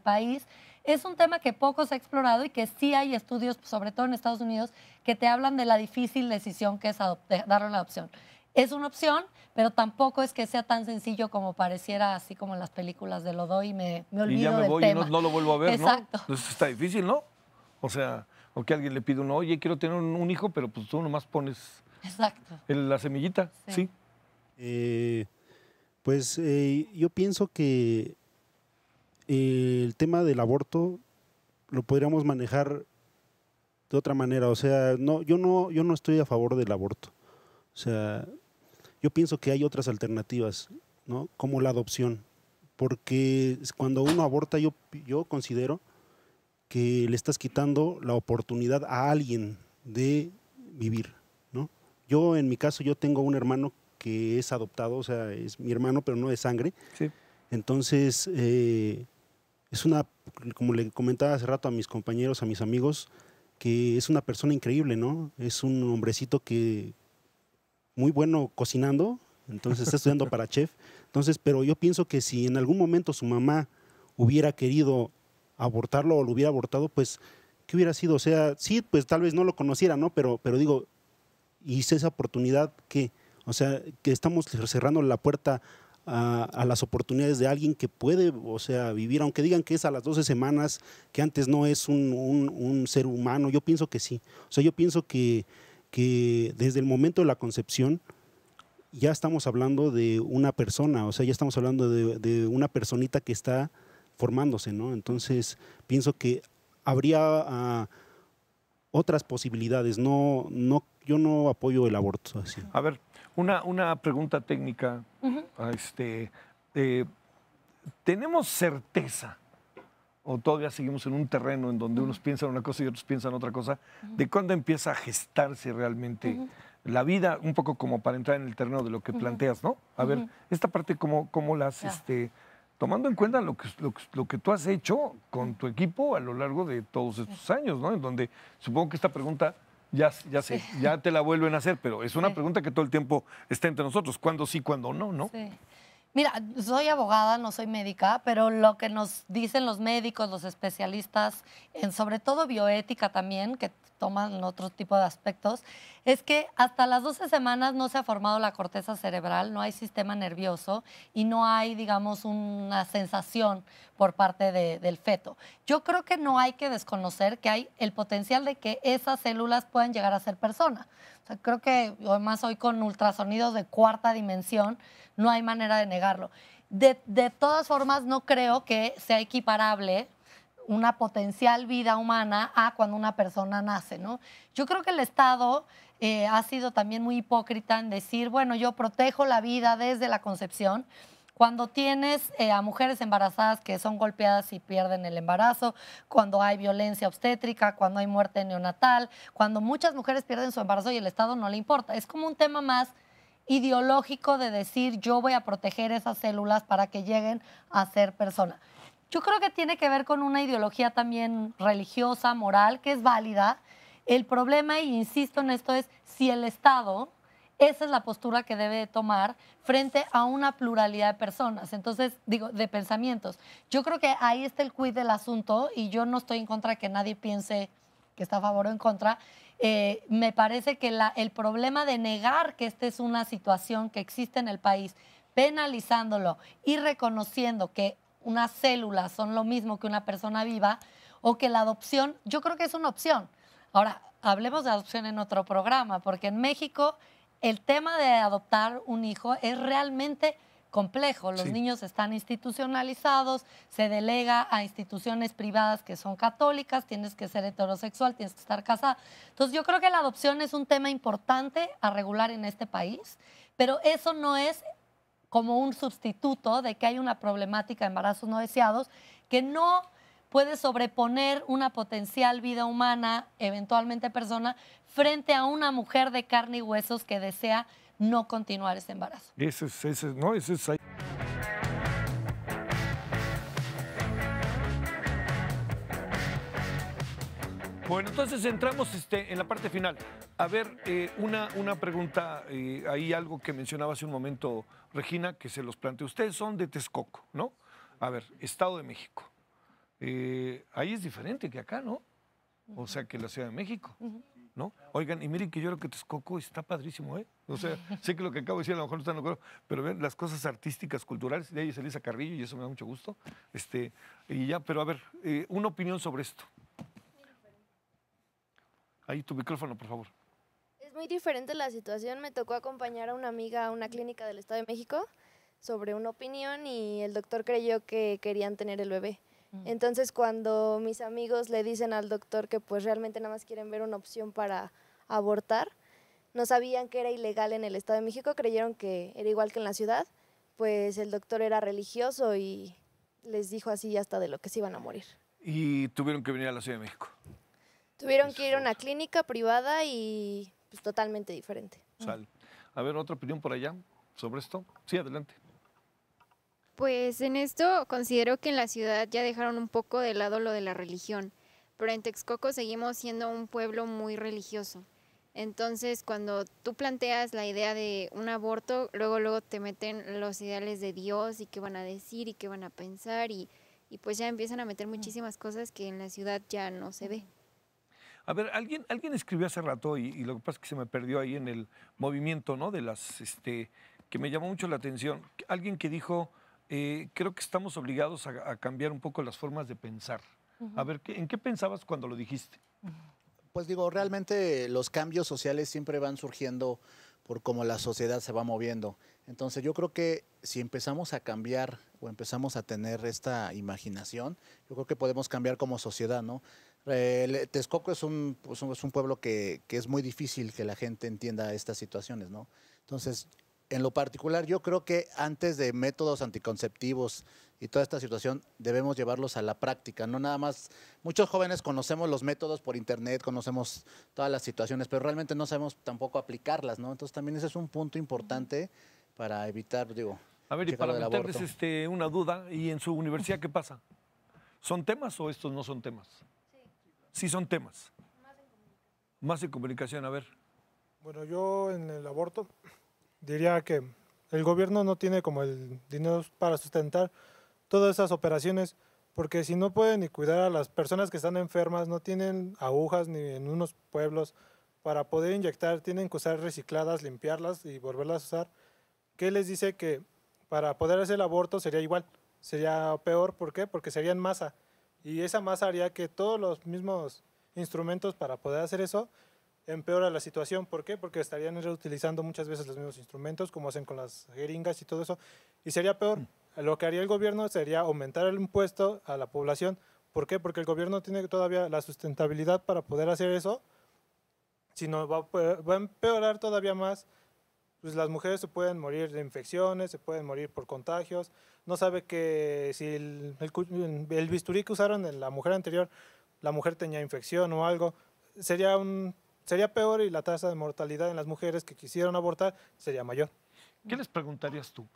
país es un tema que poco se ha explorado y que sí hay estudios, sobre todo en Estados Unidos, que te hablan de la difícil decisión que es darle una adopción. Es una opción, pero tampoco es que sea tan sencillo como pareciera, así como en las películas de lo doy y me olvido del tema. Y ya me voy y no lo vuelvo a ver, exacto. ¿no? Entonces está difícil, ¿no? O sea, o que alguien le pide uno, oye, quiero tener un hijo, pero pues tú nomás pones la semillita, ¿sí? Pues yo pienso que el tema del aborto lo podríamos manejar de otra manera. O sea, yo no estoy a favor del aborto. O sea, yo pienso que hay otras alternativas, ¿no? Como la adopción. Porque cuando uno aborta, yo considero que le estás quitando la oportunidad a alguien de vivir, ¿no? Yo, en mi caso, yo tengo un hermano que es adoptado, o sea, es mi hermano, pero no de sangre. Sí. Entonces, es como le comentaba hace rato a mis compañeros, a mis amigos, que es una persona increíble, ¿no? Es un hombrecito que muy bueno cocinando, entonces está estudiando para chef. Entonces, pero yo pienso que si en algún momento su mamá hubiera querido abortarlo o lo hubiera abortado, pues, ¿qué hubiera sido? O sea, sí, pues tal vez no lo conociera, ¿no? Pero digo, hice esa oportunidad que, o sea, que estamos cerrando la puerta a las oportunidades de alguien que puede, o sea, vivir, aunque digan que es a las 12 semanas, que antes no es un ser humano, yo pienso que sí. O sea, yo pienso que desde el momento de la concepción ya estamos hablando de una persona, o sea, ya estamos hablando de una personita que está formándose, ¿no? Entonces, pienso que habría otras posibilidades. No, yo no apoyo el aborto así. A ver, una pregunta técnica. ¿Tenemos certeza, o todavía seguimos en un terreno en donde unos piensan una cosa y otros piensan otra cosa, de cuándo empieza a gestarse realmente la vida, un poco como para entrar en el terreno de lo que planteas, ¿no? A ver, esta parte, ¿cómo la has, tomando en cuenta lo que tú has hecho con tu equipo a lo largo de todos estos años, ¿no? En donde supongo que esta pregunta ya sé, ya te la vuelven a hacer, pero es una pregunta que todo el tiempo está entre nosotros, cuándo sí, cuándo no, ¿no? Sí. Mira, soy abogada, no soy médica, pero lo que nos dicen los médicos, los especialistas, en sobre todo bioética también, que toman otro tipo de aspectos, es que hasta las 12 semanas no se ha formado la corteza cerebral, no hay sistema nervioso y no hay, digamos, una sensación por parte del feto. Yo creo que no hay que desconocer que hay el potencial de que esas células puedan llegar a ser persona. O sea, creo que además hoy con ultrasonidos de cuarta dimensión no hay manera de negarlo. De todas formas, no creo que sea equiparable una potencial vida humana a cuando una persona nace, ¿no? Yo creo que el Estado ha sido también muy hipócrita en decir, bueno, yo protejo la vida desde la concepción, cuando tienes a mujeres embarazadas que son golpeadas y pierden el embarazo, cuando hay violencia obstétrica, cuando hay muerte neonatal, cuando muchas mujeres pierden su embarazo y el Estado no le importa. Es como un tema más ideológico de decir yo voy a proteger esas células para que lleguen a ser persona. Yo creo que tiene que ver con una ideología también religiosa, moral, que es válida. El problema, y insisto en esto, es si el Estado, esa es la postura que debe tomar frente a una pluralidad de personas, entonces, digo, de pensamientos. Yo creo que ahí está el quid del asunto y yo no estoy en contra de que nadie piense que está a favor o en contra. Me parece que el problema de negar que esta es una situación que existe en el país, penalizándolo y reconociendo que unas células son lo mismo que una persona viva o que la adopción, yo creo que es una opción. Ahora, hablemos de adopción en otro programa, porque en México el tema de adoptar un hijo es realmente complejo. Los niños están institucionalizados, se delega a instituciones privadas que son católicas, tienes que ser heterosexual, tienes que estar casada. Entonces yo creo que la adopción es un tema importante a regular en este país, pero eso no es como un sustituto de que hay una problemática de embarazos no deseados que no puede sobreponer una potencial vida humana, eventualmente persona, frente a una mujer de carne y huesos que desea no continuar ese embarazo. Eso es ahí. Bueno, entonces entramos en la parte final. A ver, una pregunta, hay algo que mencionaba hace un momento Regina, que se los planteé. Ustedes son de Texcoco, ¿no? A ver, Estado de México. Ahí es diferente que acá, ¿no? O sea, que la Ciudad de México, ¿no? Oigan, y miren que yo creo que Texcoco está padrísimo, ¿eh? O sea, sé que lo que acabo de decir a lo mejor no están de acuerdo, pero ven las cosas artísticas, culturales, de ahí es Elisa Carrillo y eso me da mucho gusto. Y ya, pero a ver, una opinión sobre esto. Ahí tu micrófono, por favor. Es muy diferente la situación. Me tocó acompañar a una amiga a una clínica del Estado de México sobre una opinión y el doctor creyó que querían tener el bebé. Entonces, cuando mis amigos le dicen al doctor que pues realmente nada más quieren ver una opción para abortar, no sabían que era ilegal en el Estado de México, creyeron que era igual que en la ciudad, pues el doctor era religioso y les dijo así hasta de lo que se iban a morir. Y tuvieron que venir a la Ciudad de México. Tuvieron que ir a una clínica privada y pues totalmente diferente. Sale. A ver, otra opinión por allá sobre esto. Sí, adelante. Pues en esto considero que en la ciudad ya dejaron un poco de lado lo de la religión, pero en Texcoco seguimos siendo un pueblo muy religioso. Entonces, cuando tú planteas la idea de un aborto, luego te meten los ideales de Dios y qué van a decir y qué van a pensar y pues ya empiezan a meter muchísimas cosas que en la ciudad ya no se ve. A ver, alguien escribió hace rato y lo que pasa es que se me perdió ahí en el movimiento, ¿no? De las, que me llamó mucho la atención. Alguien que dijo, creo que estamos obligados a cambiar un poco las formas de pensar. A ver, ¿en qué pensabas cuando lo dijiste? Pues digo, realmente los cambios sociales siempre van surgiendo por cómo la sociedad se va moviendo. Entonces yo creo que si empezamos a cambiar o empezamos a tener esta imaginación, yo creo que podemos cambiar como sociedad, ¿no? Texcoco es un pueblo que es muy difícil que la gente entienda estas situaciones, ¿no? Entonces, en lo particular, yo creo que antes de métodos anticonceptivos y toda esta situación, debemos llevarlos a la práctica, no nada más. Muchos jóvenes conocemos los métodos por internet, conocemos todas las situaciones, pero realmente no sabemos tampoco aplicarlas, ¿no? Entonces, también ese es un punto importante para evitar, digo, a ver, y para meterles una duda, ¿y en su universidad qué pasa? ¿Son temas o estos no son temas? Sí son temas. Más en comunicación, a ver. Bueno, yo en el aborto diría que el gobierno no tiene como el dinero para sustentar todas esas operaciones, porque si no pueden ni cuidar a las personas que están enfermas, no tienen agujas ni en unos pueblos para poder inyectar, tienen que usar recicladas, limpiarlas y volverlas a usar. ¿Qué les dice que para poder hacer el aborto sería igual? Sería peor, ¿por qué? Porque sería en masa. Y esa masa haría que todos los mismos instrumentos para poder hacer eso empeora la situación. ¿Por qué? Porque estarían reutilizando muchas veces los mismos instrumentos, como hacen con las jeringas y todo eso. Y sería peor. Lo que haría el gobierno sería aumentar el impuesto a la población. ¿Por qué? Porque el gobierno tiene todavía la sustentabilidad para poder hacer eso. Si no, va a empeorar todavía más. Pues las mujeres se pueden morir de infecciones, se pueden morir por contagios. No sabe que si el bisturí que usaron en la mujer anterior, la mujer tenía infección o algo, sería peor y la tasa de mortalidad en las mujeres que quisieron abortar sería mayor. ¿Qué les preguntarías tú,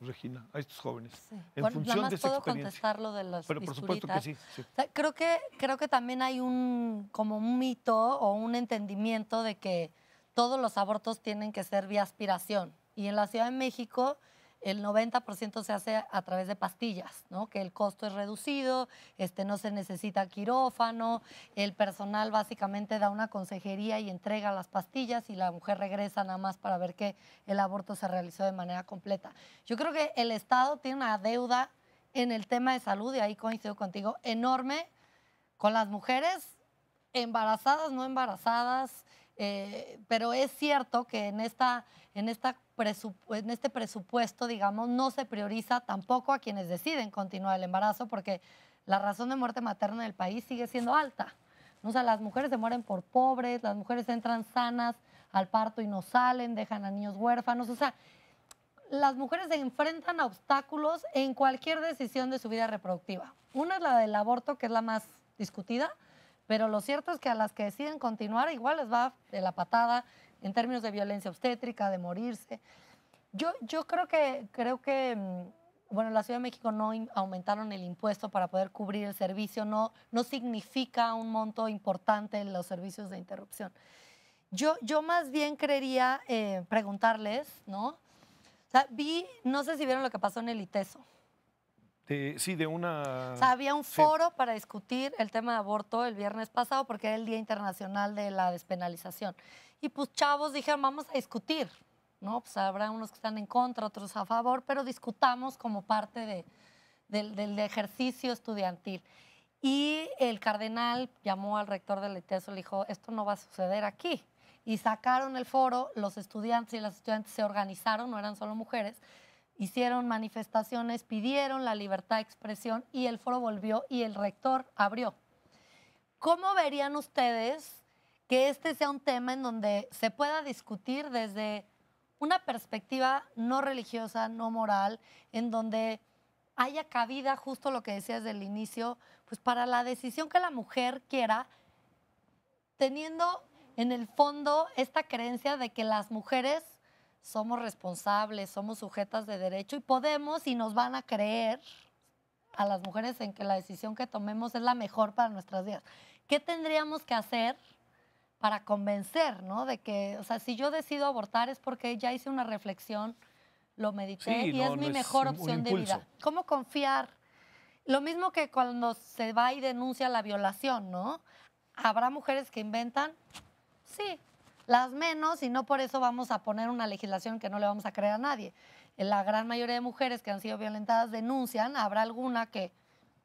Regina, a estos jóvenes? Sí. En Bueno, función nada más de esa puedo experiencia. contestar lo de las Pero por supuesto que sí. O sea, creo que también hay como un mito o un entendimiento de que todos los abortos tienen que ser vía aspiración. Y en la Ciudad de México el 90% se hace a través de pastillas, ¿no? Que el costo es reducido, no se necesita quirófano, el personal básicamente da una consejería y entrega las pastillas y la mujer regresa nada más para ver que el aborto se realizó de manera completa. Yo creo que el Estado tiene una deuda en el tema de salud, y ahí coincido contigo, enorme con las mujeres embarazadas, no embarazadas, pero es cierto que en este presupuesto, digamos, no se prioriza tampoco a quienes deciden continuar el embarazo, porque la razón de muerte materna en el país sigue siendo alta. O sea, las mujeres se mueren por pobres, las mujeres entran sanas al parto y no salen, dejan a niños huérfanos. O sea, las mujeres se enfrentan a obstáculos en cualquier decisión de su vida reproductiva. Una es la del aborto, que es la más discutida, pero lo cierto es que a las que deciden continuar igual les va de la patada en términos de violencia obstétrica, de morirse. Yo creo que bueno, en la Ciudad de México no aumentaron el impuesto para poder cubrir el servicio, no significa un monto importante en los servicios de interrupción. Yo más bien quería preguntarles, ¿no? O sea, no sé si vieron lo que pasó en el ITESO. Sí, de una... O sea, había un foro para discutir el tema de aborto el viernes pasado porque era el Día Internacional de la Despenalización. Y pues chavos dijeron, vamos a discutir, ¿no? Pues habrá unos que están en contra, otros a favor, pero discutamos como parte del ejercicio estudiantil. Y el cardenal llamó al rector del ITESO y le dijo, esto no va a suceder aquí. Y sacaron el foro, los estudiantes y las estudiantes se organizaron, no eran solo mujeres, hicieron manifestaciones, pidieron la libertad de expresión y el foro volvió y el rector abrió. ¿Cómo verían ustedes que este sea un tema en donde se pueda discutir desde una perspectiva no religiosa, no moral, en donde haya cabida, justo lo que decías del inicio, pues para la decisión que la mujer quiera, teniendo en el fondo esta creencia de que las mujeres somos responsables, somos sujetas de derecho y podemos y nos van a creer a las mujeres en que la decisión que tomemos es la mejor para nuestras vidas? ¿Qué tendríamos que hacer para convencer, ¿no? De que, o sea, si yo decido abortar es porque ya hice una reflexión, lo medité y es mi mejor opción de vida. ¿Cómo confiar? Lo mismo que cuando se va y denuncia la violación, ¿no? ¿Habrá mujeres que inventan? Sí. Las menos, y no por eso vamos a poner una legislación que no le vamos a creer a nadie. La gran mayoría de mujeres que han sido violentadas denuncian, habrá alguna que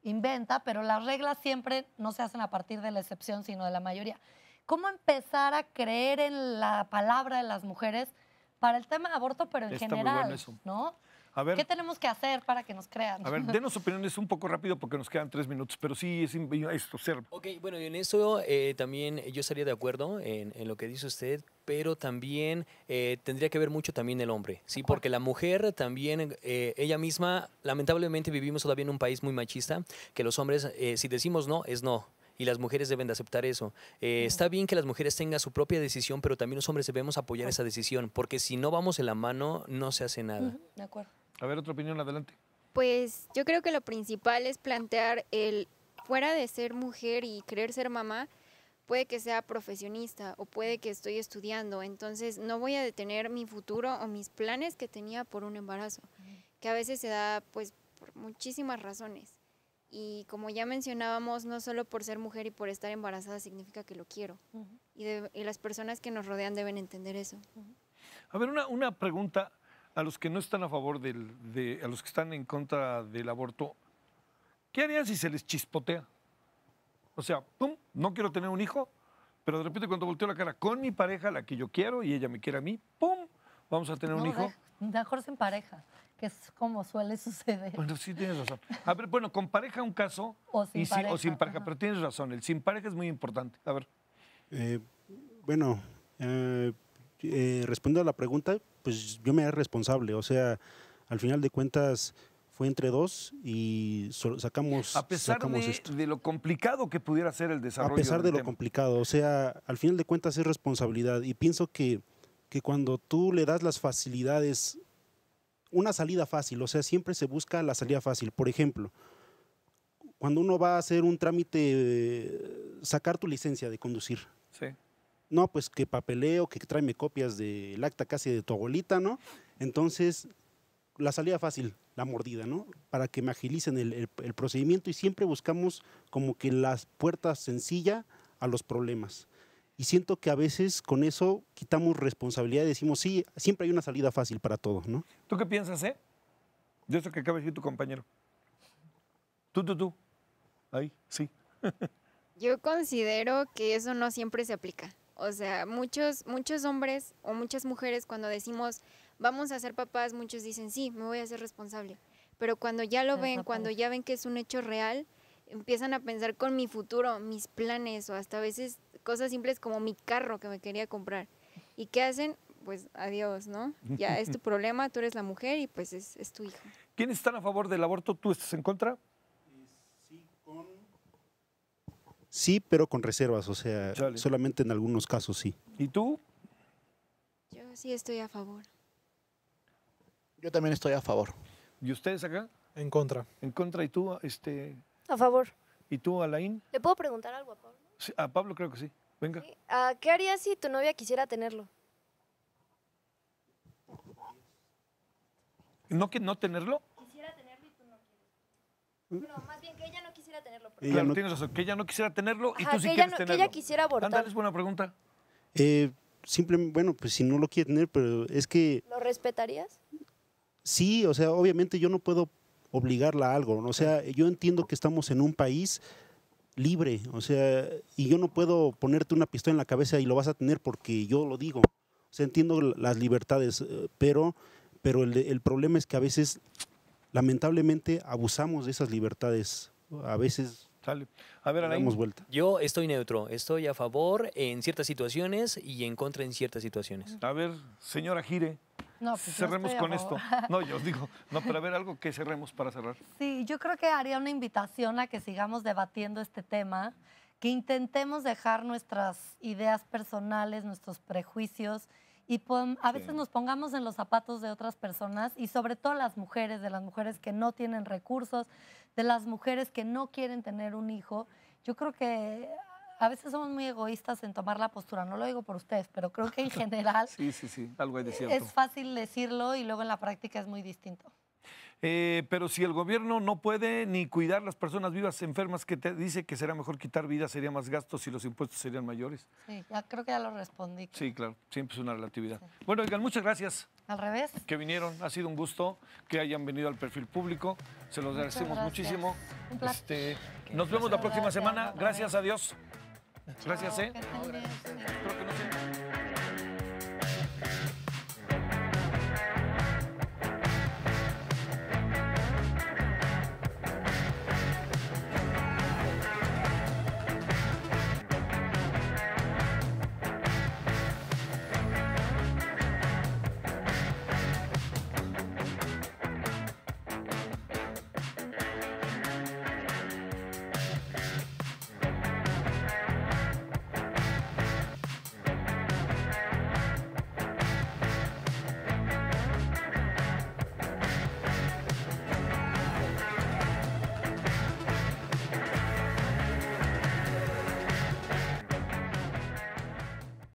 inventa, pero las reglas siempre no se hacen a partir de la excepción, sino de la mayoría. ¿Cómo empezar a creer en la palabra de las mujeres para el tema de aborto, pero en general, ¿no? A ver, ¿Qué tenemos que hacer para que nos crean? a ver, denos opiniones un poco rápido porque nos quedan 3 minutos, pero sí es esto, ser. Ok, bueno, y en eso también yo estaría de acuerdo en lo que dice usted, pero también tendría que ver mucho también el hombre, ¿sí? Porque la mujer también, ella misma, lamentablemente vivimos todavía en un país muy machista, que los hombres, si decimos no, es no. Y las mujeres deben de aceptar eso. Está bien que las mujeres tengan su propia decisión, pero también los hombres debemos apoyar esa decisión, porque si no vamos en la mano, no se hace nada. De acuerdo. A ver, otra opinión, adelante. Pues yo creo que lo principal es plantear el, fuera de ser mujer y querer ser mamá, puede que sea profesionista o puede que estoy estudiando, entonces no voy a detener mi futuro o mis planes que tenía por un embarazo, que a veces se da pues por muchísimas razones. Y como ya mencionábamos, no solo por ser mujer y por estar embarazada significa que lo quiero. Y las personas que nos rodean deben entender eso. A ver, una pregunta a los que no están a favor a los que están en contra del aborto. ¿Qué harían si se les chispotea? O sea, pum, no quiero tener un hijo, pero de repente cuando volteo la cara con mi pareja, la que yo quiero, y ella me quiere a mí, pum, vamos a tener un hijo. Mejor sin pareja, que es como suele suceder. Bueno, sí tienes razón. A ver, bueno, con pareja un caso. O sin pareja. O sin pareja, pero tienes razón, el sin pareja es muy importante. A ver. Respondiendo a la pregunta, pues yo me haré responsable. O sea, al final de cuentas fue entre dos y sacamos A pesar de lo complicado que pudiera ser el desarrollo. A pesar de lo tema. complicado, o sea, al final de cuentas es responsabilidad. Y pienso que cuando tú le das las facilidades, una salida fácil, o sea, siempre se busca la salida fácil. Por ejemplo, cuando uno va a hacer un trámite, sacar tu licencia de conducir. Sí. No, pues que papeleo, que tráeme copias del acta casi de tu abuelita, ¿no? Entonces, la salida fácil, la mordida, ¿no? Para que me agilicen el procedimiento y siempre buscamos como que las puertas sencilla a los problemas. Y siento que a veces con eso quitamos responsabilidad y decimos, sí, siempre hay una salida fácil para todo, ¿no? ¿Tú qué piensas, de eso que acaba de decir tu compañero? Tú. Ahí, sí. Yo considero que eso no siempre se aplica. O sea, muchos hombres o muchas mujeres cuando decimos vamos a ser papás, muchos dicen sí, me voy a hacer responsable. Pero cuando ya lo ven, cuando ya ven que es un hecho real, empiezan a pensar con mi futuro, mis planes o hasta a veces cosas simples como mi carro que me quería comprar. ¿Y qué hacen? Pues adiós, ¿no? Ya es tu problema, tú eres la mujer y pues es tu hijo. ¿Quiénes están a favor del aborto? ¿Tú estás en contra? Sí, pero con reservas, o sea, Chale. solamente en algunos casos sí. ¿Y tú? Yo sí estoy a favor. Yo también estoy a favor. ¿Y ustedes acá? En contra. ¿En contra? ¿Y tú, A favor. ¿Y tú, Alain? ¿Le puedo preguntar algo a Pablo? Sí, a Pablo creo que sí. Venga. Sí. ¿Qué harías si tu novia quisiera tenerlo? ¿No que no tenerlo? Quisiera tenerlo y tú no quieres. Bueno, más bien que ella no quisiera tenerlo. Ella Claro, no- tienes razón. Que ella no quisiera tenerlo y Ajá, tú sí que ella quieres no- que tenerlo. ella quisiera abortar. Ándale, es buena pregunta. Simplemente, bueno, pues si no lo quiere tener, pero es que ¿Lo respetarías? sí, o sea, obviamente yo no puedo obligarla a algo, ¿no? O sea, yo entiendo que estamos en un país libre, o sea, y yo no puedo ponerte una pistola en la cabeza y lo vas a tener porque yo lo digo. O sea, entiendo las libertades, pero el problema es que a veces, lamentablemente, abusamos de esas libertades. A veces Sale. A ver, Alain. damos vuelta. Yo estoy neutro, estoy a favor en ciertas situaciones y en contra en ciertas situaciones. A ver, señora Gire, No, pues yo cerremos estoy a con esto. favor. No, yo os digo, no, pero a ver, algo que cerremos para cerrar. Sí, yo creo que haría una invitación a que sigamos debatiendo este tema, que intentemos dejar nuestras ideas personales, nuestros prejuicios y a veces nos pongamos en los zapatos de otras personas y sobre todo las mujeres, de las mujeres que no tienen recursos, de las mujeres que no quieren tener un hijo. Yo creo que a veces somos muy egoístas en tomar la postura, no lo digo por ustedes, pero creo que en general Sí, algo hay de cierto. es fácil decirlo y luego en la práctica es muy distinto. Pero si el gobierno no puede ni cuidar las personas vivas enfermas, que te dice que será mejor quitar vidas, sería más gastos y los impuestos serían mayores. Sí, ya creo que ya lo respondí. Sí, claro, siempre es una relatividad. Bueno, oigan, muchas gracias Al revés. que vinieron. Ha sido un gusto que hayan venido al Perfil Público. Se los agradecemos gracias. muchísimo. Un placer. Nos vemos la próxima Gracias, semana. otra Gracias vez. a Dios. Gracias, Chao, que estén bien.